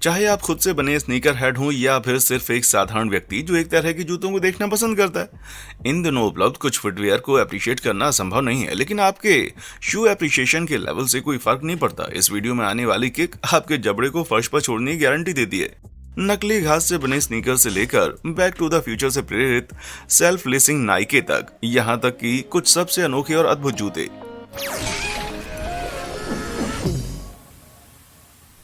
चाहे आप खुद से बने स्नीकर हेड हों या फिर सिर्फ एक साधारण व्यक्ति जो एक तरह के जूतों को देखना पसंद करता है। इन दिनों उपलब्ध कुछ फुटवियर को अप्रिशिएट करना संभव नहीं है, लेकिन आपके शू अप्रिशिएशन के लेवल से कोई फर्क नहीं पड़ता। इस वीडियो में आने वाली किक आपके जबड़े को फर्श पर छोड़ने की गारंटी देती है। नकली घास से बने स्नीकर से लेकर बैक टू द फ्यूचर से प्रेरित सेल्फ लेसिंग नाइके तक, यहाँ तक कि कुछ सबसे अनोखे और अद्भुत जूते।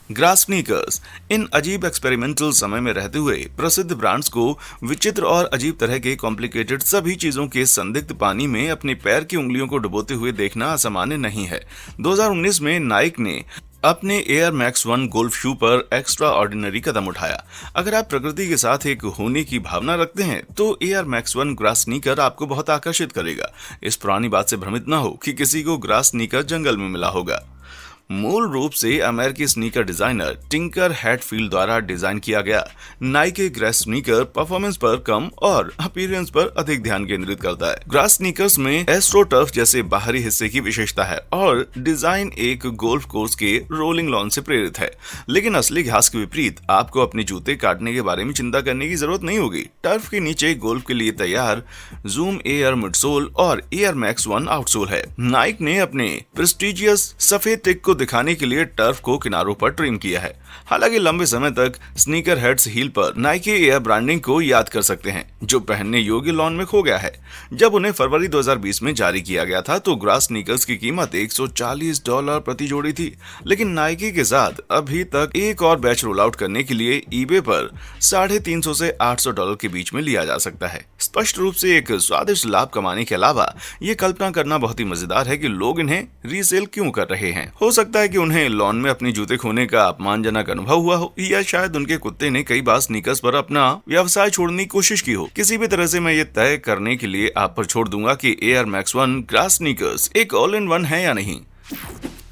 Grass sneakers. इन अजीब एक्सपेरिमेंटल समय में रहते हुए प्रसिद्ध ब्रांड्स को विचित्र और अजीब तरह के कॉम्प्लिकेटेड सभी चीजों के संदिग्ध पानी में अपनी पैर की उंगलियों को डुबोते हुए देखना असामान्य नहीं है। 2019 में नाइक ने अपने एयर मैक्स 1 गोल्फ शू पर एक्स्ट्रा ऑर्डिनरी कदम उठाया। अगर आप प्रकृति के साथ एक होने की भावना रखते हैं तो एयर मैक्स 1 ग्रास स्नीकर आपको बहुत आकर्षित करेगा। इस पुरानी बात से भ्रमित न हो कि किसी को ग्रास स्नीकर जंगल में मिला होगा। मूल रूप से अमेरिकी स्नीकर डिजाइनर टिंकर हैटफील्ड द्वारा डिजाइन किया गया नाइके ग्रास स्नीकर परफॉर्मेंस पर कम और अपीयरेंस पर अधिक ध्यान केंद्रित करता है। ग्रास स्नीकर्स में एस्ट्रोटर्फ जैसे बाहरी हिस्से की विशेषता है और डिजाइन एक गोल्फ कोर्स के रोलिंग लॉन से प्रेरित है, लेकिन असली घास के विपरीत आपको अपने जूते काटने के बारे में चिंता करने की जरूरत नहीं होगी। टर्फ के नीचे गोल्फ के लिए तैयार जूम एयर मिडसोल और एयर मैक्स 1 आउटसोल है। नाइक ने अपने प्रेस्टिजियस सफेद टिक को दिखाने के लिए टर्फ को किनारों पर ट्रिम किया है। हालांकि लंबे समय तक स्नीकर हेड्स हील पर नाइके एयर ब्रांडिंग को याद कर सकते हैं, जो पहनने योग्य लॉन में खो गया है। जब उन्हें फरवरी 2020 में जारी किया गया था तो ग्रास स्नीकर्स की कीमत $140 प्रति जोड़ी थी, लेकिन नाइके के साथ अभी तक एक और बैच रोल आउट करने के लिए ईबे पर $350 से $800 के बीच में लिया जा सकता है। स्पष्ट रूप से एक स्वादिष्ट लाभ कमाने के अलावा ये कल्पना करना बहुत ही मजेदार है कि लोग इन्हें रीसेल क्यों कर रहे हैं। हो सकता है कि उन्हें लॉन में अपने जूते खोने का अपमानजनक अनुभव हुआ हो, या शायद उनके कुत्ते ने कई बार स्नीकर्स पर अपना व्यवसाय छोड़ने की कोशिश की हो। किसी भी तरह से मैं ये तय करने के लिए आप पर छोड़ दूंगा कि एयर मैक्स 1 ग्रास स्नीकर्स एक ऑल इन वन है या नहीं।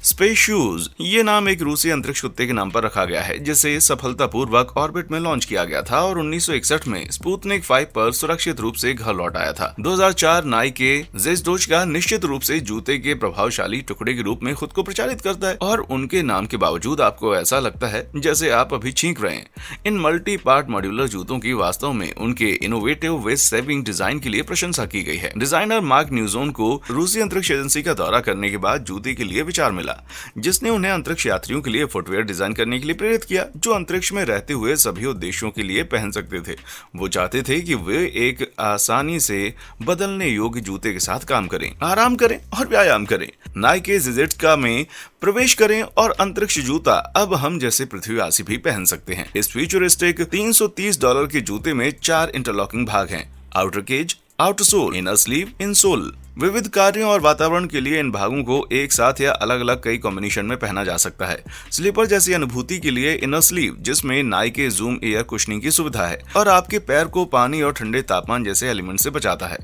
Space shoes. ये नाम एक रूसी अंतरिक्ष कुत्ते के नाम पर रखा गया है, जिसे सफलतापूर्वक ऑर्बिट में लॉन्च किया गया था और 1961 में स्पुतनिक 5 पर सुरक्षित रूप से घर लौट आया था। 2004 नाइके ज़ेस्डोचका निश्चित रूप से जूते के प्रभावशाली टुकड़े के रूप में खुद को प्रचारित करता है, और उनके नाम के बावजूद आपको ऐसा लगता है जैसे आप अभी छींक रहे हैं। इन मल्टी पार्ट मॉड्यूलर जूतों की वास्तव में उनके इनोवेटिव वेस्ट सेविंग डिजाइन के लिए प्रशंसा की गई है। डिजाइनर मार्क न्यूजोन को रूसी अंतरिक्ष एजेंसी का दौरा करने के बाद जूते के लिए विचार मिला, जिसने उन्हें अंतरिक्ष यात्रियों के लिए फुटवेयर डिजाइन करने के लिए प्रेरित किया, जो अंतरिक्ष में रहते हुए सभी उद्देश्यों के लिए पहन सकते थे। वो चाहते थे कि वे एक आसानी से बदलने योग्य जूते के साथ काम करें, आराम करें और व्यायाम करें। नाइके ज़ेस्डोचका में प्रवेश करें और अंतरिक्ष जूता अब हम जैसे पृथ्वीवासी भी पहन सकते हैं। इस फ्यूचरिस्टिक $330 के जूते में 4 इंटरलॉकिंग भाग हैं: outer cage, outer sole, inner sleeve, insole. विविध कार्यों और वातावरण के लिए इन भागों को एक साथ या अलग अलग कई कॉम्बिनेशन में पहना जा सकता है। स्लीपर जैसी अनुभूति के लिए इनर स्लीव, जिसमें नाइके जूम एयर कुशनिंग की सुविधा है और आपके पैर को पानी और ठंडे तापमान जैसे एलिमेंट से बचाता है।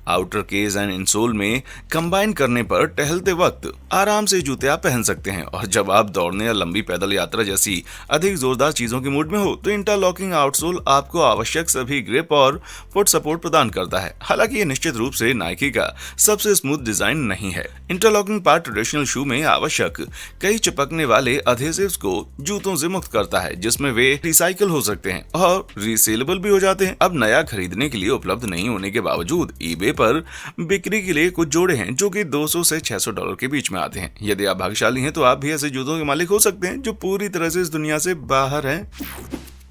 आउटर केज एंड इनसोल में कंबाइन करने पर टहलते वक्त आराम से जूते आप पहन सकते हैं, और जब आप दौड़ने या लंबी पैदल यात्रा जैसी अधिक जोरदार चीजों के मूड में हो तो इंटरलॉकिंग आउटसोल आपको आवश्यक सभी ग्रिप और फुट सपोर्ट प्रदान करता है। हालांकि ये निश्चित रूप से नाइके का सबसे स्मूथ डिजाइन नहीं है। इंटरलॉकिंग पार्ट ट्रेडिशनल शू में आवश्यक कई चिपकने वाले एडहेसिव्स को जूतों से मुक्त करता है, जिसमें वे रिसाइकल हो सकते हैं और रीसेलेबल भी हो जाते हैं। अब नया खरीदने के लिए उपलब्ध नहीं होने के बावजूद ईबे पर बिक्री के लिए कुछ जोड़े हैं जो कि $200 से $600 के बीच में आते हैं। यदि आप भाग्यशाली हैं तो आप भी ऐसे जूतों के मालिक हो सकते हैं जो पूरी तरह से इस दुनिया से बाहर हैं।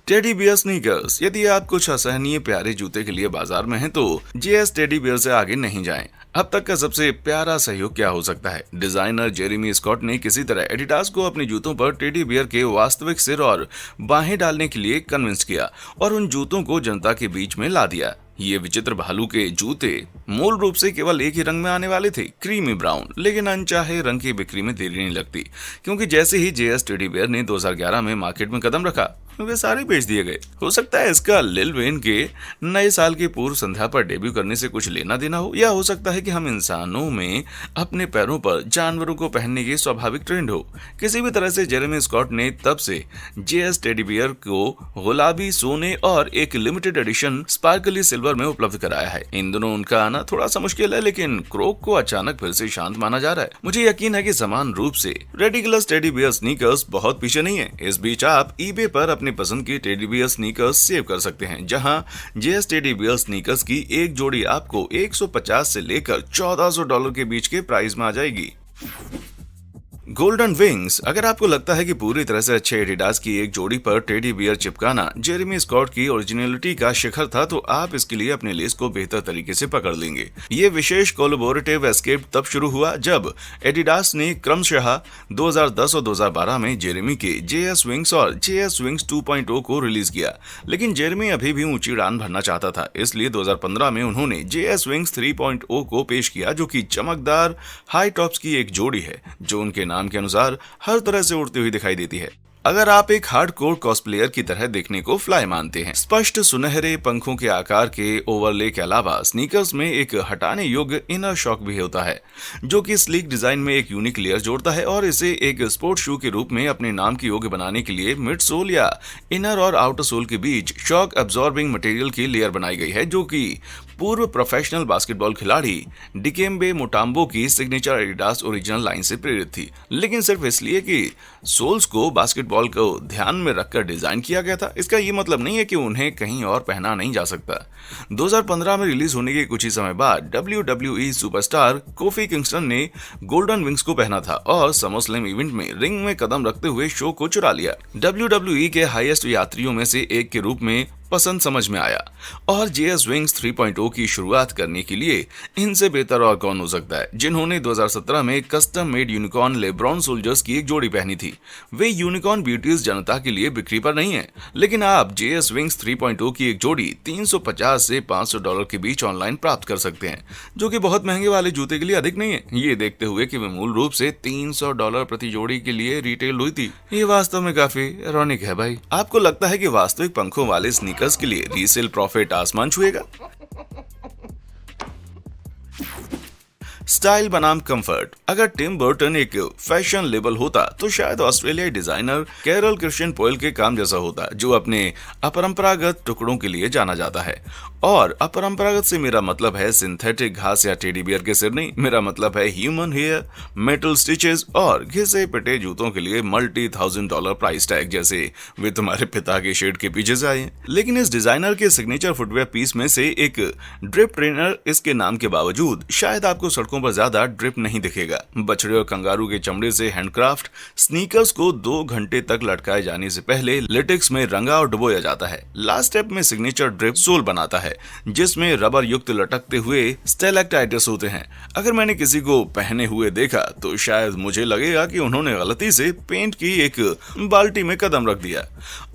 Teddy bear sneakers. यदि आप कुछ असहनीय प्यारे जूते के लिए बाजार में हैं तो जेएस टेडी बियर से आगे नहीं जाएं। अब तक का सबसे प्यारा सहयोग क्या हो सकता है? डिजाइनर जेरेमी स्कॉट ने किसी तरह एडिडास को अपने जूतों पर टेडी बियर के वास्तविक सिर और बाहें डालने के लिए कन्विंस किया और उन जूतों को जनता के बीच में ला दिया। ये विचित्र भालू के जूते मूल रूप से केवल एक ही रंग में आने वाले थे, क्रीमी ब्राउन, लेकिन अनचाहे रंग की बिक्री में देरी नहीं लगती, क्योंकि जैसे ही जेएस टेडी बियर ने 2011 में मार्केट में कदम रखा वे सारे बेच दिए गए। हो सकता है इसका लिल वेन के नए साल की पूर्व संध्या पर डेब्यू करने से कुछ लेना देना हो, या हो सकता है कि हम इंसानों में अपने पैरों पर जानवरों को पहनने की स्वाभाविक ट्रेंड हो। किसी भी तरह से जेरेमी स्कॉट ने तब से जेएस टेडी बियर को गुलाबी, सोने और एक लिमिटेड एडिशन स्पार्कली सिल्वर में उपलब्ध कराया है। इन दोनों उनका आना थोड़ा सा मुश्किल है, लेकिन क्रोक को अचानक फिर से शांत माना जा रहा है। मुझे यकीन है कि समान रूप से रेडिकुलस टेडी बियर स्नीकर्स बहुत पीछे नहीं है। इस बीच आप ईबे पर अपने अपनी पसंद की टेडी बियर स्नीकर्स सेव कर सकते हैं, जहां जेएस टेडी बियर स्नीकर्स की एक जोड़ी आपको 150 से लेकर $1400 के बीच के प्राइस में आ जाएगी। Golden wings. अगर आपको लगता है कि पूरी तरह से अच्छे एडिडास की एक जोड़ी पर टेडी बियर चिपकाना जेरेमी स्कॉट की ओरिजिनलिटी का शिखर था, तो आप इसके लिए अपनी लिस्ट को बेहतर तरीके से पकड़ लेंगे। ये विशेष कोलैबोरेटिव एस्केप तब शुरू हुआ जब एडिडास ने क्रमशः 2010 और 2012 में जेरेमी के जेएस विंग्स और जेएस विंग्स 2.0 को रिलीज किया, लेकिन जेरेमी अभी भी ऊंची उड़ान भरना चाहता था, इसलिए 2015 में उन्होंने जेएस विंग्स 3.0 को पेश किया, जो कि चमकदार हाई टॉप्स की एक जोड़ी है जो उनके नाम के अनुसार हर तरह से उड़ती हुई दिखाई देती है। अगर आप एक हार्डकोर कॉस्प्लेयर की तरह देखने को फ्लाई मानते हैं, स्पष्ट सुनहरे पंखों के आकार के ओवरले के अलावा स्नीकर्स में एक हटाने योग्य इनर शॉक भी होता है, जो कि स्लीक डिजाइन में एक यूनिक लेयर जोड़ता है और इसे एक स्पोर्ट शू के रूप में अपने नाम के योग्य बनाने के लिए मिड सोल या इनर और आउटर सोल के बीच शॉक एब्जॉर्बिंग मटेरियल की लेयर बनाई गई है, जो कि पूर्व प्रोफेशनल बास्केटबॉल खिलाड़ी डिकेम्बे मुटाम्बो की सिग्नेचर एडिडास ओरिजिनल लाइन से प्रेरित थी, लेकिन सिर्फ इसलिए कि सोल्स को बास्केटबॉल को ध्यान में रखकर डिजाइन किया गया था। इसका ये मतलब नहीं है कि उन्हें कहीं और पहना नहीं जा सकता। 2015 में रिलीज होने के कुछ ही समय बाद WWE सुपरस्टार कोफी किंगस्टन ने गोल्डन विंग्स को पहना था और समरस्लैम इवेंट में रिंग में कदम रखते हुए शो को चुरा लिया। WWE के हाईएस्ट यात्रियों में से एक के रूप में पसंद समझ में आया और जेएस विंग्स 3.0 की शुरुआत करने के लिए इनसे बेहतर और कौन हो सकता है, जिन्होंने 2017 में custom made unicorn LeBron soldiers की एक जोड़ी पहनी थी। वे यूनिकॉर्न ब्यूटीज जनता के लिए बिक्री पर नहीं है, लेकिन आप जेएस विंग्स 3.0 की एक जोड़ी $350 से $500 के बीच ऑनलाइन प्राप्त कर सकते हैं, जो कि बहुत महंगे वाले जूते के लिए अधिक नहीं है। ये देखते हुए कि वे मूल रूप से $300 प्रति जोड़ी के लिए रिटेल हुई थी, ये वास्तव में काफी इरोनिक है भाई। आपको लगता है कि वास्तविक पंखों वाले स्नीकर्स के लिए रीसेल प्रॉफिट आसमान छुएगा? स्टाइल बनाम कंफर्ट। अगर टिम बर्टन एक फैशन लेबल होता तो शायद ऑस्ट्रेलियाई डिजाइनर कैरल क्रिश्चियन पोयल के काम जैसा होता, जो अपने अपरंपरागत टुकड़ों के लिए जाना जाता है। और अपरंपरागत से मेरा मतलब है सिंथेटिक घास या टेडी बियर के सिर नहीं, मेरा मतलब है ह्यूमन हेयर, मेटल स्टिचेस और घिसे पिटे जूतों के लिए $multi-thousand प्राइस टैग, जैसे वे तुम्हारे पिता के शेड के पीछे से आए। लेकिन इस डिजाइनर के सिग्नेचर फुटवेयर पीस में से एक ड्रिप ट्रेनर इसके नाम के बावजूद शायद आपको सड़कों पर ज्यादा ड्रिप नहीं दिखेगा। बछड़े और कंगारू के चमड़े से हैंडक्राफ्ट स्नीकर्स को 2 घंटे तक लटकाए जाने से पहले लेटेक्स में रंगा और डुबोया जाता है। लास्ट स्टेप में सिग्नेचर ड्रिप सोल बनाता है, जिसमें रबर युक्त लटकते हुए स्टेलेक्टाइट्स होते हैं। अगर मैंने किसी को पहने हुए देखा तो शायद मुझे लगेगा कि उन्होंने गलती से पेंट की एक बाल्टी में कदम रख दिया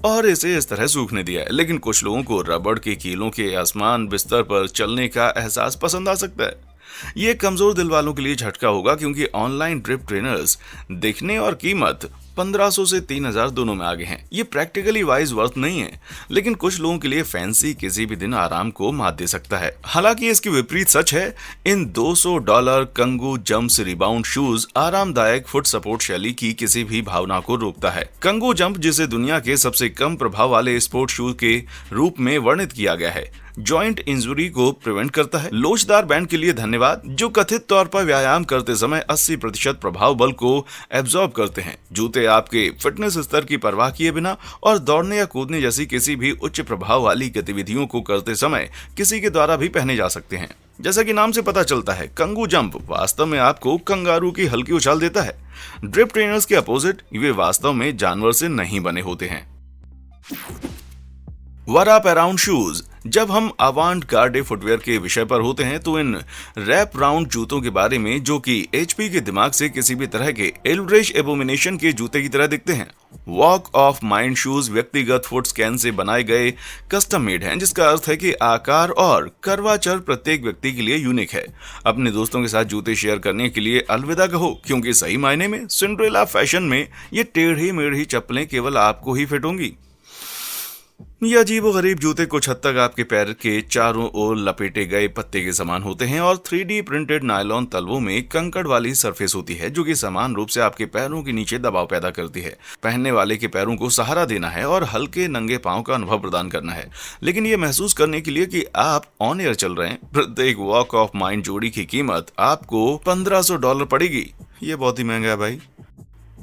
और इसे इस तरह सूखने दिया है। लेकिन कुछ लोगों को रबड़ के कीलों के आसमान बिस्तर पर चलने का एहसास पसंद आ सकता है। ये कमजोर दिल वालों के लिए झटका होगा, क्योंकि ऑनलाइन ड्रिप ट्रेनर्स दिखने और कीमत 1500 से 3000 दोनों में आगे हैं। ये प्रैक्टिकली वाइज वर्थ नहीं है, लेकिन कुछ लोगों के लिए फैंसी किसी भी दिन आराम को मात दे सकता है। हालांकि इसकी विपरीत सच है। इन $200 कंगू जंप्स रिबाउंड शूज आरामदायक फुट सपोर्ट शैली की किसी भी भावना को रोकता है। कंगू जंप, जिसे दुनिया के सबसे कम प्रभाव वाले स्पोर्ट शूज के रूप में वर्णित किया गया है, जॉइंट इंजुरी को प्रिवेंट करता है। लोचदार बैंड के लिए धन्यवाद, जो कथित तौर पर व्यायाम करते समय 80% प्रभाव बल को एब्जॉर्ब करते हैं। जूते आपके फिटनेस स्तर की परवाह किए बिना और दौड़ने या कूदने जैसी किसी भी उच्च प्रभाव वाली गतिविधियों को करते समय किसी के द्वारा भी पहने जा सकते हैं। जैसा कि नाम से पता चलता है, कंगू जंप वास्तव में आपको कंगारू की हल्की उछाल देता है। ड्रिप ट्रेनर्स के अपोजिट, वे वास्तव में जानवर से नहीं बने होते हैं। वरअप अराउंड शूज। जब हम अवांट गार्डे फुटवेयर के विषय पर होते हैं तो इन रैप राउंड जूतों के बारे में, जो कि एचपी के दिमाग से किसी भी तरह के एल्ड्रिश एबोमिनेशन के जूते की तरह दिखते हैं। वॉक ऑफ माइंड शूज व्यक्तिगत फुट स्कैन से बनाए गए कस्टम मेड हैं, जिसका अर्थ है कि आकार और कर्वाचर प्रत्येक व्यक्ति के लिए यूनिक है। अपने दोस्तों के साथ जूते शेयर करने के लिए अलविदा कहो, क्योंकि सही मायने में सिंड्रेला फैशन में ये टेढ़ी मेढ़ी चप्पलें केवल आपको ही फिट होंगी। ये अजीबोगरीब जूते कुछ हद तक आपके पैर के चारों ओर लपेटे गए पत्ते के समान होते हैं और 3D प्रिंटेड नायलॉन तलवों में कंकड़ वाली सरफेस होती है, जो कि समान रूप से आपके पैरों के नीचे दबाव पैदा करती है। पहनने वाले के पैरों को सहारा देना है और हल्के नंगे पांव का अनुभव प्रदान करना है, लेकिन ये महसूस करने के लिए कि आप ऑन एयर चल रहे हैं। प्रत्येक वॉक ऑफ माइंड जोड़ी की कीमत आपको $1500 पड़ेगी। ये बहुत ही महंगा है भाई।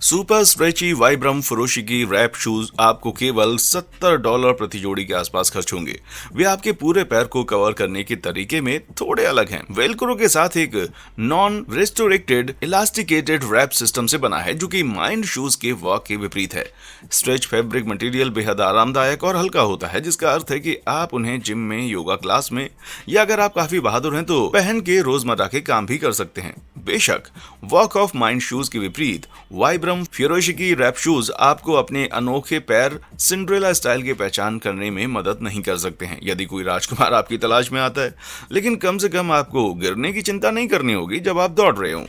सुपर स्ट्रेची वाइब्रम फुरोशिकी रैप शूज आपको केवल $70 प्रति जोड़ी के आसपास खर्च होंगे। वे आपके पूरे पैर को कवर करने के तरीके में थोड़े अलग हैं। वेलक्रो के साथ एक नॉन रेस्टोरेक्टेड इलास्टिकेटेड रैप सिस्टम से बना है, जो कि माइंड शूज के वॉक के विपरीत है। स्ट्रेच फैब्रिक मटेरियल बेहद आरामदायक और हल्का होता है, जिसका अर्थ है कि आप उन्हें जिम में, योगा क्लास में या अगर आप काफी बहादुर हैं तो पहन के रोजमर्रा के काम भी कर सकते हैं। बेशक वॉक ऑफ माइंड शूज के विपरीत वाइब्रम फ्यूरोशिकी रैप शूज आपको अपने अनोखे पैर सिंड्रेला स्टाइल की पहचान करने में मदद नहीं कर सकते हैं यदि कोई राजकुमार आपकी तलाश में आता है, लेकिन कम से कम आपको गिरने की चिंता नहीं करनी होगी जब आप दौड़ रहे हो।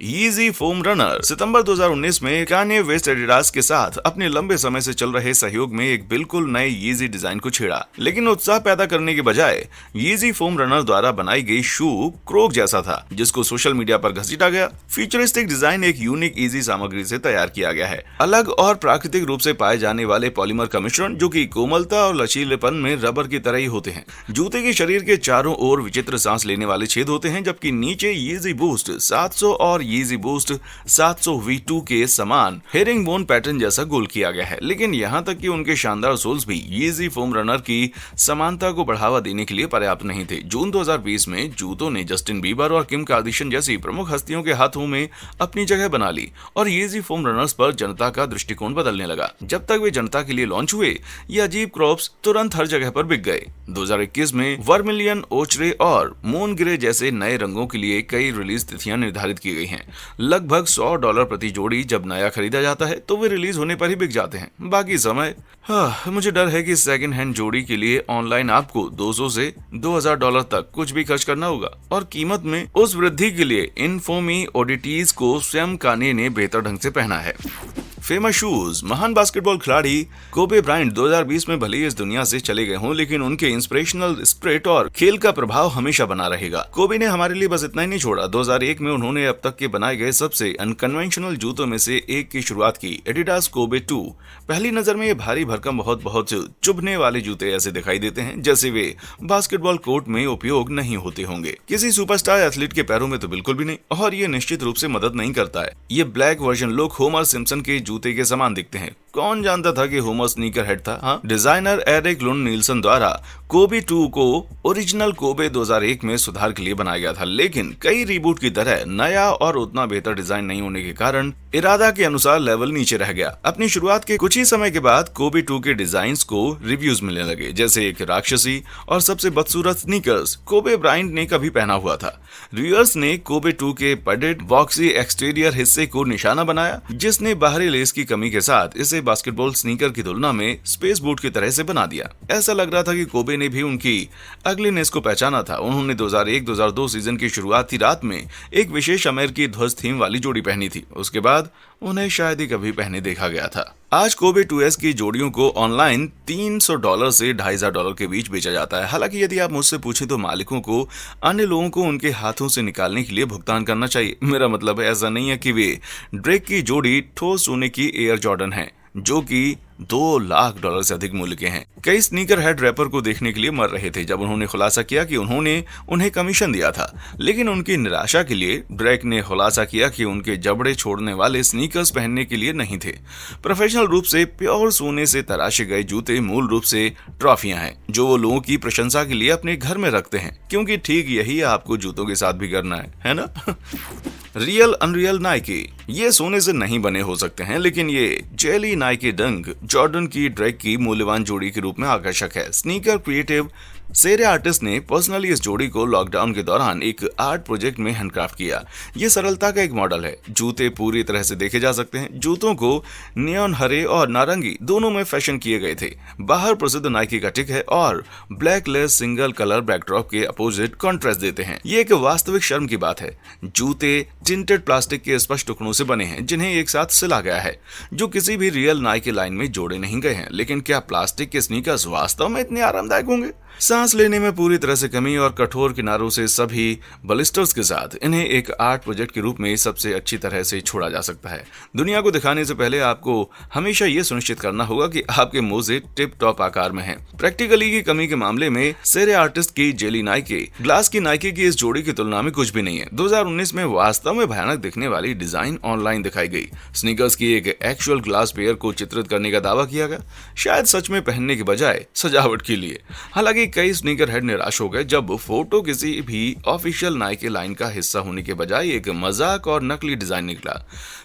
यीजी फोम रनर सितंबर 2019 में कान्ये वेस्ट एडिडास के साथ अपने लंबे समय से चल रहे सहयोग में एक बिल्कुल नए यीजी डिजाइन को छेड़ा, लेकिन उत्साह पैदा करने के बजाय यीजी फोम रनर द्वारा बनाई गई शू क्रोक जैसा था, जिसको सोशल मीडिया पर घसीटा गया। फ्यूचरिस्टिक डिजाइन एक यूनिक ईजी सामग्री से तैयार किया गया है, अलग और प्राकृतिक रूप से पाए जाने वाले पॉलीमर का मिश्रण, जो कि कोमलता और लचीलेपन में रबर की तरह ही होते हैं। जूते के शरीर के चारों ओर विचित्र सांस लेने वाले छेद होते हैं, जबकि नीचे यीजी बूस्ट 700 और यीजी बूस्ट 700 V2 के समान हेरिंग बोन पैटर्न जैसा गोल किया गया है। लेकिन यहाँ तक कि उनके शानदार सोल्स भी यीजी फोम रनर की समानता को बढ़ावा देने के लिए पर्याप्त नहीं थे। जून 2020 में जूतों ने जस्टिन बीबर और किम कार्दाशियन जैसी प्रमुख हस्तियों के हाथों में अपनी जगह बना ली और यीजी फोम रनर्स पर जनता का दृष्टिकोण बदलने लगा। जब तक वे जनता के लिए लॉन्च हुए, ये अजीब क्रॉप्स तुरंत हर जगह पर बिक गए। 2021 में वर्मिलियन, ओचरे और मून ग्रे जैसे नए रंगों के लिए कई रिलीज तिथियां निर्धारित की गई हैं। लगभग $100 प्रति जोड़ी जब नया खरीदा जाता है तो वे रिलीज होने पर ही बिक जाते हैं। बाकी समय मुझे डर है कि सेकंड हैंड जोड़ी के लिए ऑनलाइन आपको $200 से $2000 तक कुछ भी खर्च करना होगा। और कीमत में उस वृद्धि के लिए इन्फोमी ओडिटीज को स्वयं कान्ये ने बेहतर ढंग से पहना है। फेमस शूज महान बास्केटबॉल खिलाड़ी कोबे ब्रायंट 2020 में भले ही इस दुनिया से चले गए हों, लेकिन उनके इंस्पिरेशनल स्पिरिट और खेल का प्रभाव हमेशा बना रहेगा। कोबे ने हमारे लिए बस इतना ही नहीं छोड़ा। 2001 में उन्होंने अब तक के बनाए गए सबसे अनकन्वेंशनल जूतों में से एक की शुरुआत की, एडिडास कोबे 2। पहली नजर में ये भारी भरकम बहुत चुभने वाले जूते ऐसे दिखाई देते हैं जैसे वे बास्केटबॉल कोर्ट में उपयोग नहीं होते होंगे। किसी सुपरस्टार एथलीट के पैरों में तो बिल्कुल भी नहीं, और ये निश्चित रूप से मदद नहीं करता है। ये black version look Homer Simpson के जूते के समान दिखते हैं। कौन जानता था कि होमर स्नीकर हेड था। हाँ, डिजाइनर एरिक लुंड नील्सन द्वारा कोबे 2 को ओरिजिनल कोबे 2001 में सुधार के लिए बनाया गया था, लेकिन कई रीबूट की तरह नया और उतना बेहतर डिजाइन नहीं होने के कारण इरादा के अनुसार लेवल नीचे रह गया। अपनी शुरुआत के कुछ ही समय के बाद कोबे 2 के डिजाइन्स को रिव्यूज मिलने लगे, जैसे एक राक्षसी और सबसे बदसूरत स्नीकर्स कोबे ब्रायंट ने कभी पहना हुआ था। रिव्यूअर्स ने कोबे 2 के पैडेड बॉक्सी एक्सटीरियर हिस्से को निशाना बनाया, जिसने बाहरी लेस की कमी के साथ इसे बास्केटबॉल स्नीकर की तुलना में स्पेस बूट की तरह से बना दिया। ऐसा लग रहा था कि कोबे ने भी उनकी अगलीनेस को पहचाना था। उन्होंने 2001-2002 सीजन की शुरुआती रात में एक विशेष अमेरिकी ध्वज थीम वाली जोड़ी पहनी थी। उसके बाद उन्हें शायद ही कभी पहने देखा गया था। आज कोबे 2S की जोड़ियों को ऑनलाइन $300 से $2500 के बीच बेचा जाता है। हालांकि यदि आप मुझसे पूछें तो मालिकों को अन्य लोगों को उनके हाथों से निकालने के लिए भुगतान करना चाहिए। मेरा मतलब है ऐसा नहीं है कि वे ड्रेक की जोड़ी ठोस सोने की एयर जॉर्डन है, जो कि $2 लाख से अधिक मूल्य के हैं। कई स्नीकर हेड रैपर को देखने के लिए मर रहे थे जब उन्होंने खुलासा किया कि उन्होंने उन्हें कमीशन दिया था, लेकिन उनकी निराशा के लिए ड्रेक ने खुलासा किया कि उनके जबड़े छोड़ने वाले स्नीकर्स पहनने के लिए नहीं थे। प्रोफेशनल रूप से प्योर सोने से तराशे गए जूते मूल रूप से ट्रॉफियां हैं, जो वो लोगों की प्रशंसा के लिए अपने घर में रखते हैं, क्योंकि ठीक यही आपको जूतों के साथ भी करना है ना। रियल अनरियल नाइकी, ये सोने से नहीं बने हो सकते हैं, लेकिन ये जेली नाइकी डंक जॉर्डन की ड्रेक की मूल्यवान जोड़ी के रूप में आकर्षक है। स्नीकर क्रिएटिव सेरे आर्टिस्ट ने पर्सनली इस जोड़ी को लॉकडाउन के दौरान एक आर्ट प्रोजेक्ट में हैंडक्राफ्ट किया। ये सरलता का एक मॉडल है। जूते पूरी तरह से देखे जा सकते हैं। जूतों को नियॉन हरे और नारंगी दोनों में फैशन किए गए थे। बाहर प्रसिद्ध नाइकी का टिक है और black lace single colour backdrop के अपोजिट कॉन्ट्रास्ट देते हैं। ये एक वास्तविक शर्म की बात है। जूते टिंटेड प्लास्टिक के स्पष्ट टुकड़ों से बने हैं, जिन्हें एक साथ सिला गया है, जो किसी भी रियल नाइकी लाइन में जोड़े नहीं गए हैं। लेकिन क्या प्लास्टिक के स्नीकर्स वास्तव में इतने आरामदायक होंगे? सांस लेने में पूरी तरह से कमी और कठोर किनारों से सभी बलिस्टर्स के साथ इन्हें एक आर्ट प्रोजेक्ट के रूप में सबसे अच्छी तरह से छोड़ा जा सकता है। दुनिया को दिखाने से पहले आपको हमेशा ये सुनिश्चित करना होगा कि आपके मोजे टिप टॉप आकार में हैं। प्रैक्टिकली की कमी के मामले में सेरे आर्टिस्ट की जेली नाइके ग्लास की नाइके की इस जोड़ी की तुलना में कुछ भी नहीं है। 2019 में वास्तव में भयानक दिखने वाली डिजाइन ऑनलाइन दिखाई गई। स्नीकर्स की एक एक्चुअल ग्लास पेयर को चित्रित करने का दावा किया गया, शायद सच में पहनने के बजाय सजावट के लिए। हालांकि कई स्नीकर हेड निराश हो गए जब फोटो किसी भी ऑफिशियल नाइके लाइन का हिस्सा होने के बजाय एक मजाक और नकली डिजाइन निकला।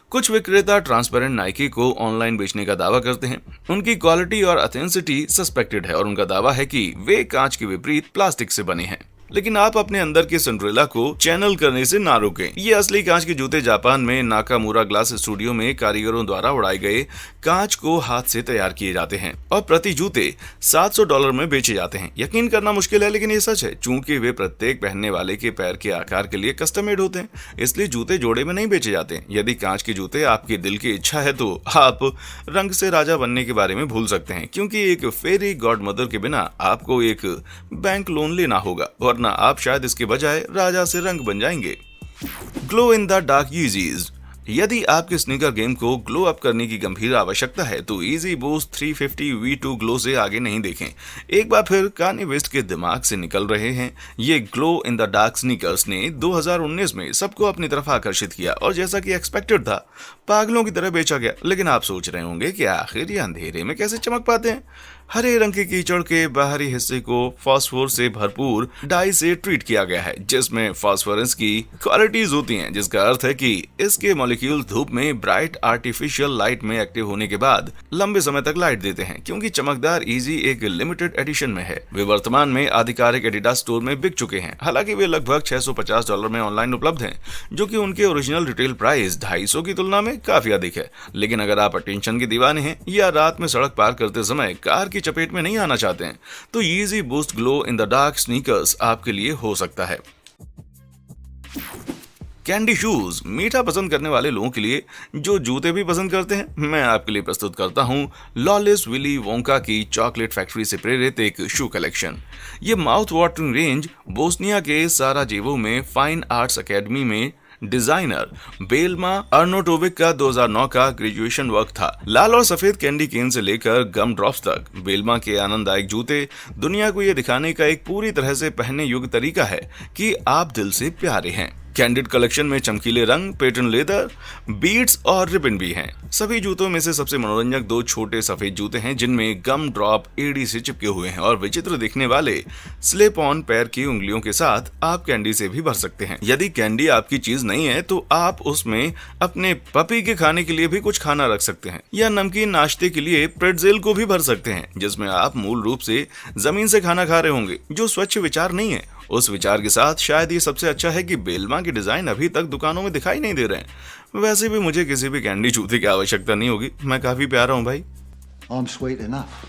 कुछ विक्रेता ट्रांसपेरेंट नाइकी को ऑनलाइन बेचने का दावा करते हैं। उनकी क्वालिटी और ऑथेंटिसिटी सस्पेक्टेड है और उनका दावा है कि वे कांच के विपरीत प्लास्टिक से बने हैं। लेकिन आप अपने अंदर के सिंड्रेला को चैनल करने से ना रोकें। ये असली कांच के जूते जापान में नाकामुरा ग्लास स्टूडियो में कारीगरों द्वारा उड़ाए गए कांच को हाथ से तैयार किए जाते हैं और प्रति जूते $700 में बेचे जाते हैं। यकीन करना मुश्किल है लेकिन ये सच है, चूंकि वे प्रत्येक पहनने वाले के पैर के आकार के लिए कस्टम मेड होते हैं, इसलिए जूते जोड़े में नहीं बेचे जाते हैं। यदि कांच के जूते आपके दिल की इच्छा है तो आप रंग से राजा बनने के बारे में भूल सकते हैं, क्योंकि एक फेरी गॉड मदर के बिना आपको एक बैंक लोन लेना होगा, वरना आप शायद इसके बजाय राजा से रंग बन जाएंगे। Glow in the dark Yeezys. यदि आपके स्नीकर गेम को ग्लो अप करने की गंभीर आवश्यकता है तो इजी बूस्ट 350 V2 ग्लो से आगे नहीं देखें। एक बार फिर कान्ये वेस्ट के दिमाग से निकल रहे हैं ये glow in the dark sneakers ने 2019 में सबको अपनी तरफ आकर्षित किया और जैसा कि एक्सपेक्टेड था पागलों की तरह बेचा गया। लेकिन आप सोच रहे होंगे कि आखिर ये अंधेरे में कैसे चमक पाते हैं। हरे रंग के कीचड़ के बाहरी हिस्से को फास्फोर से भरपूर डाई से ट्रीट किया गया है, जिसमें फास्फोरेंस की क्वालिटीज होती हैं, जिसका अर्थ है कि इसके मॉलिक्यूल धूप में ब्राइट आर्टिफिशियल लाइट में एक्टिव होने के बाद लंबे समय तक लाइट देते हैं। क्योंकि चमकदार इजी एक लिमिटेड एडिशन में है, वे वर्तमान में आधिकारिक एडिडास स्टोर में बिक चुके हैं। हालांकि वे लगभग $650 में ऑनलाइन उपलब्ध हैं, जो कि उनके ओरिजिनल रिटेल प्राइस 250 की तुलना में काफी अधिक है। लेकिन अगर आप अटेंशन के दीवाने हैं या रात में सड़क पार करते समय कार की चपेट में नहीं आना चाहते हैं तो Yeezy Boost glow in the dark sneakers आपके लिए हो सकता है। Candy shoes. मीठा पसंद करने वाले लोगों के लिए जो जूते भी पसंद करते हैं, मैं आपके लिए प्रस्तुत करता हूं लॉलेस विली वोंका की चॉकलेट फैक्ट्री से प्रेरित एक शू कलेक्शन। ये माउथ वाटरिंग रेंज बोस्निया के साराजेवो में फाइन आर्ट्स एकेडमी में डिजाइनर बेल्मा अर्नोटोविक का 2009 का ग्रेजुएशन वर्क था। लाल और सफेद कैंडी केन से लेकर गम ड्रॉप्स तक बेल्मा के आनंददायक जूते दुनिया को यह दिखाने का एक पूरी तरह से पहनने योग्य तरीका है कि आप दिल से प्यारे हैं। कैंडिड कलेक्शन में चमकीले रंग, पेटर्न लेदर, बीड्स और रिबन भी हैं। सभी जूतों में से सबसे मनोरंजक 2 छोटे सफेद जूते हैं जिनमें गम ड्रॉप एडी से चिपके हुए हैं और विचित्र दिखने वाले स्लिप ऑन पैर की उंगलियों के साथ आप कैंडी से भी भर सकते हैं। यदि कैंडी आपकी चीज नहीं है तो आप उसमें अपने पपी के खाने के लिए भी कुछ खाना रख सकते हैं या नमकीन नाश्ते के लिए प्रेट्जेल को भी भर सकते हैं, जिसमें आप मूल रूप से जमीन से खाना खा रहे होंगे, जो स्वच्छ विचार नहीं है। उस विचार के साथ शायद ये सबसे अच्छा है कि बेल्मा के डिजाइन अभी तक दुकानों में दिखाई नहीं दे रहे हैं। वैसे भी मुझे किसी भी कैंडी जूते की आवश्यकता नहीं होगी, मैं काफी प्यारा हूं भाई। I'm sweet enough.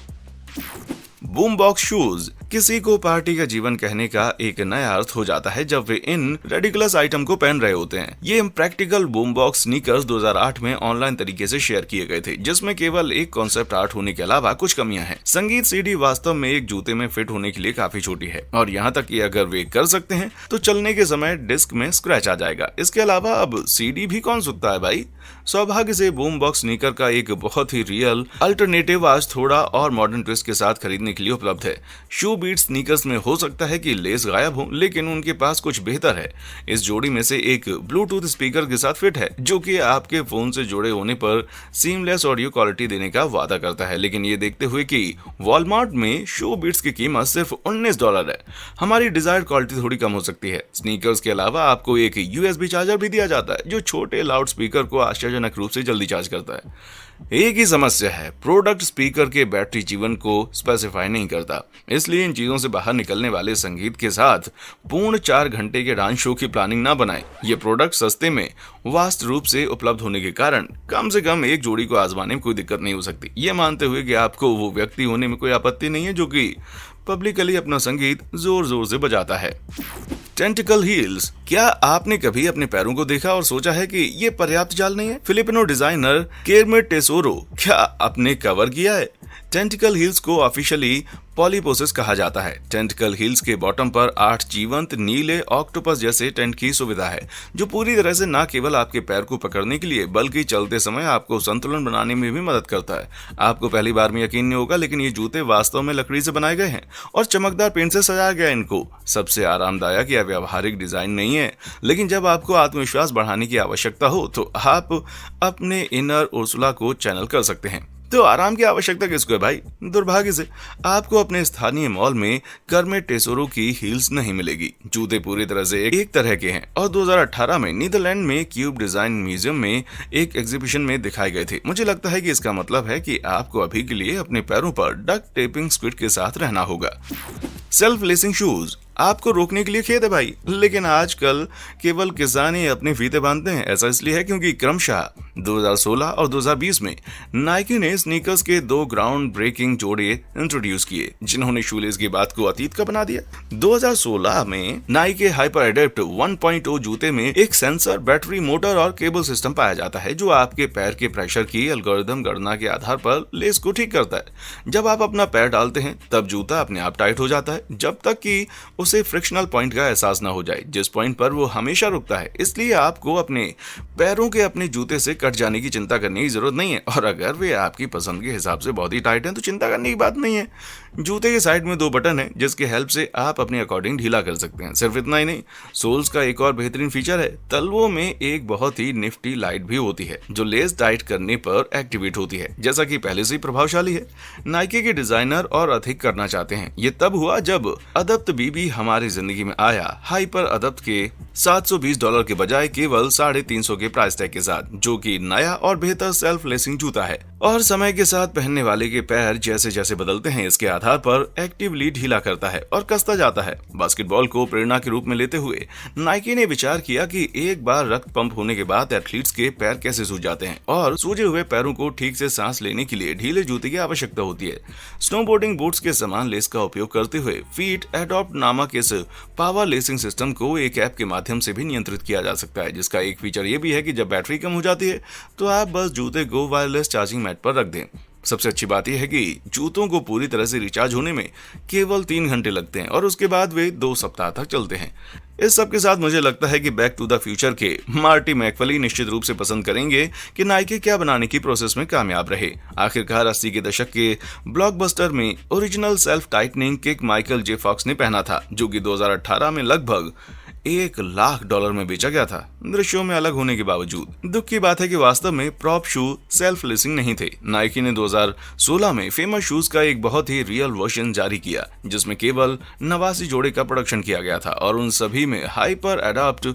Boom box shoes. किसी को पार्टी का जीवन कहने का एक नया अर्थ हो जाता है जब वे इन रेडिकुलस आइटम को पहन रहे होते हैं। ये प्रैक्टिकल बूम बॉक्स स्नीकर्स 2008 में ऑनलाइन तरीके से शेयर किए गए थे, जिसमें केवल एक कॉन्सेप्ट आर्ट होने के अलावा कुछ कमियां हैं। संगीत सीडी वास्तव में एक जूते में फिट होने के लिए काफी छोटी है और यहाँ तक कि अगर वे कर सकते हैं तो चलने के समय डिस्क में स्क्रैच आ जाएगा। इसके अलावा अब सीडी भी कौन सुनता है भाई। सौभाग्य से बूम बॉक्स स्नीकर का एक बहुत ही रियल अल्टरनेटिव आज थोड़ा और मॉडर्न ट्विस्ट के साथ खरीदने के लिए उपलब्ध है। शू बीट स्नीकर्स में हो सकता है कि लेस गायब हो, लेकिन उनके पास कुछ बेहतर है। इस जोड़ी में से एक ब्लूटूथ स्पीकर के साथ फिट है, जो कि आपके फोन से जुड़े होने पर सीमलेस ऑडियो क्वालिटी देने का वादा करता है। लेकिन ये देखते हुए कि वॉलमार्ट में शू बीट्स की कीमत सिर्फ $19 है, हमारी डिजायर्ड क्वालिटी थोड़ी कम हो सकती है। स्नीकर्स के अलावा आपको एक USB चार्जर भी दिया जाता है, जो छोटे लाउड स्पीकर को आश्चर्यजनक रूप से जल्दी चार्ज करता है। एक ही समस्या है, प्रोडक्ट स्पीकर के बैटरी जीवन को स्पेसिफाई नहीं करता, इसलिए इन चीजों से बाहर निकलने वाले संगीत के साथ पूर्ण 4 घंटे के डांस शो की प्लानिंग ना बनाएं। ये प्रोडक्ट सस्ते में वास्तव रूप से उपलब्ध होने के कारण कम से कम एक जोड़ी को आजमाने में कोई दिक्कत नहीं हो सकती, ये मानते हुए कि आपको वो व्यक्ति होने में कोई आपत्ति नहीं है जो कि पब्लिकली अपना संगीत जोर जोर से बजाता है। Tentacle heels. क्या आपने कभी अपने पैरों को देखा और सोचा है कि ये पर्याप्त जाल नहीं है? फिलिपिनो डिजाइनर केरमेट टेसोरो क्या आपने कवर किया है? टेंटिकल हील्स को ऑफिशियली पॉलीपोसिस कहा जाता है। टेंटिकल हील्स के बॉटम पर 8 जीवंत नीले ऑक्टोपस जैसे टेंट की सुविधा है, जो पूरी तरह से न केवल आपके पैर को पकड़ने के लिए बल्कि चलते समय आपको संतुलन बनाने में भी मदद करता है। आपको पहली बार में यकीन नहीं होगा, लेकिन ये जूते वास्तव में लकड़ी से बनाए गए हैं और चमकदार पेंट से सजाया गया है इनको। सबसे आरामदायक या व्यावहारिक डिजाइन नहीं है, लेकिन जब आपको आत्मविश्वास बढ़ाने की आवश्यकता हो तो आप अपने इनर उर्सुला को चैनल कर सकते हैं। तो आराम की आवश्यकता किसको है भाई? दुर्भाग्य से आपको अपने स्थानीय मॉल में कर्मेट टेसोरो की हील्स नहीं मिलेगी। जूते पूरी तरह से एक तरह के हैं और 2018 में नीदरलैंड में क्यूब डिजाइन म्यूजियम में एक एग्जीबिशन में दिखाए गए थे। मुझे लगता है कि इसका मतलब है कि आपको अभी के लिए अपने पैरों पर डक टेपिंग स्क्विड के साथ रहना होगा। सेल्फ लेसिंग शूज आपको रोकने के लिए खेद है भाई, लेकिन आजकल केवल किसान ही अपने फीते बांधते हैं। ऐसा इसलिए है क्योंकि क्रमशः 2016 और 2020 में नाइकी ने स्नीकर्स के 2 ग्राउंड ब्रेकिंग जोड़े इंट्रोड्यूस किए, जिन्होंने शूलेस की बात को अतीत का बना दिया। 2016 में नाइकी हाइपर एडेप्ट 1.0 जूते में एक सेंसर, बैटरी, मोटर और केबल सिस्टम पाया जाता है, जो आपके पैर के प्रेशर की एल्गोरिथम गणना के आधार पर लेस को ठीक करता है। जब आप अपना पैर डालते हैं तब जूता अपने आप टाइट हो जाता है, जब तक कि उसे फ्रिक्शनल पॉइंट का एहसास ना हो जाए, जिस पॉइंट पर वो हमेशा रुकता है। इसलिए आपको अपने पैरों के अपने जूते से कट जाने की चिंता करने की जरूरत नहीं है, और अगर वे आपकी पसंद के हिसाब से बहुत ही टाइट हैं तो चिंता करने की बात नहीं है। जूते के साइड में 2 बटन हैं, जिसकी हेल्प से आप अपने अकॉर्डिंग ढीला कर सकते हैं। सिर्फ इतना ही नहीं, सोल्स का एक और बेहतरीन फीचर है, तलवों में एक बहुत ही निफ्टी लाइट भी होती है, जो लेस टाइट करने पर एक्टिवेट होती है, जैसा कि पहले से ही प्रभावशाली है। नाइकी के डिजाइनर और अधिक करना चाहते हैं। ये तब हुआ जब अदप्ट बीबी हमारी जिंदगी में आया, हाइपर अदप्ट के $720 के बजाय केवल 350 के प्राइस टैग के साथ, जो कि नया और बेहतर सेल्फ लेसिंग जूता है। और समय के साथ पहनने वाले के पैर जैसे जैसे बदलते हैं, इसके आधार पर एक्टिवली ढीला करता है और कसता जाता है। बास्केटबॉल को प्रेरणा के रूप में लेते हुए नाइकी ने विचार किया कि एक बार रक्त पंप होने के बाद एथलीट्स के पैर कैसे सूज जाते हैं, और सूजे हुए पैरों को ठीक से सांस लेने के लिए ढीले जूते की आवश्यकता होती है। स्नोबोर्डिंग बूट्स के समान लेस का उपयोग करते हुए फीट एडॉप्ट नामक इस पावर लेसिंग सिस्टम को एक ऐप के माध्यम से भी नियंत्रित किया जा सकता है, जिसका एक फीचर ये भी है कि जब बैटरी कम हो जाती है तो आप बस जूते को वायरलेस चार्जिंग मैट पर रख दें। सबसे अच्छी बात यह है कि जूतों को पूरी तरह से रिचार्ज होने में केवल 3 घंटे लगते हैं और उसके बाद वे 2 सप्ताह तक चलते हैं। इस सब के साथ मुझे लगता है कि बैक टू द फ्यूचर के मार्टी मैकफली निश्चित रूप से पसंद करेंगे कि नाइकी क्या बनाने की प्रोसेस में कामयाब रहे। आखिरकार 80 के दशक के ब्लॉकबस्टर में original self tightening kick Michael J Fox ने पहना था, जो कि 2018 में लगभग $1 लाख में बेचा गया था। दृश्यों में अलग होने के बावजूद दुख की बात है कि वास्तव में प्रॉप शू सेल्फ लेसिंग नहीं थे। नाइकी ने 2016 में फेमस शूज का एक बहुत ही रियल वर्जन जारी किया, जिसमें केवल 89 जोड़े का प्रोडक्शन किया गया था और उन सभी में हाइपर एडाप्ट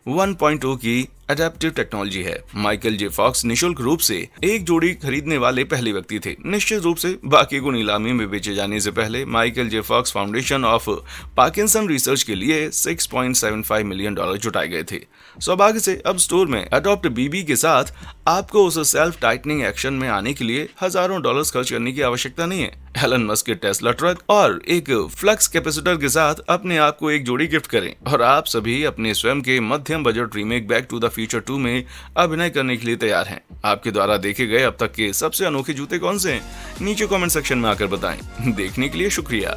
1.0 की एडेप्टिव टेक्नोलॉजी है। माइकल जे फॉक्स निशुल्क रूप से एक जोड़ी खरीदने वाले पहले व्यक्ति थे। निश्चित रूप से बाकी को नीलामी में बेचे जाने से पहले Michael J Fox Foundation of Parkinson research के लिए $6.75 मिलियन जुटाए गए थे। सौभाग्य से अब स्टोर में अडॉप्ट बीबी के साथ आपको उस सेल्फ टाइटनिंग एक्शन में आने के लिए हजारों डॉलर्स खर्च करने की आवश्यकता नहीं है। एलन मस्क के टेस्ला ट्रक और एक फ्लक्स कैपेसिटर के साथ अपने आप को एक जोड़ी गिफ्ट करें और आप सभी अपने स्वयं के मध्यम budget remake Back to the Future 2 में अभिनय करने के लिए तैयार हैं। आपके द्वारा देखे गए अब तक के सबसे अनोखे जूते कौन से हैं? नीचे कमेंट सेक्शन में आकर बताएं। देखने के लिए शुक्रिया।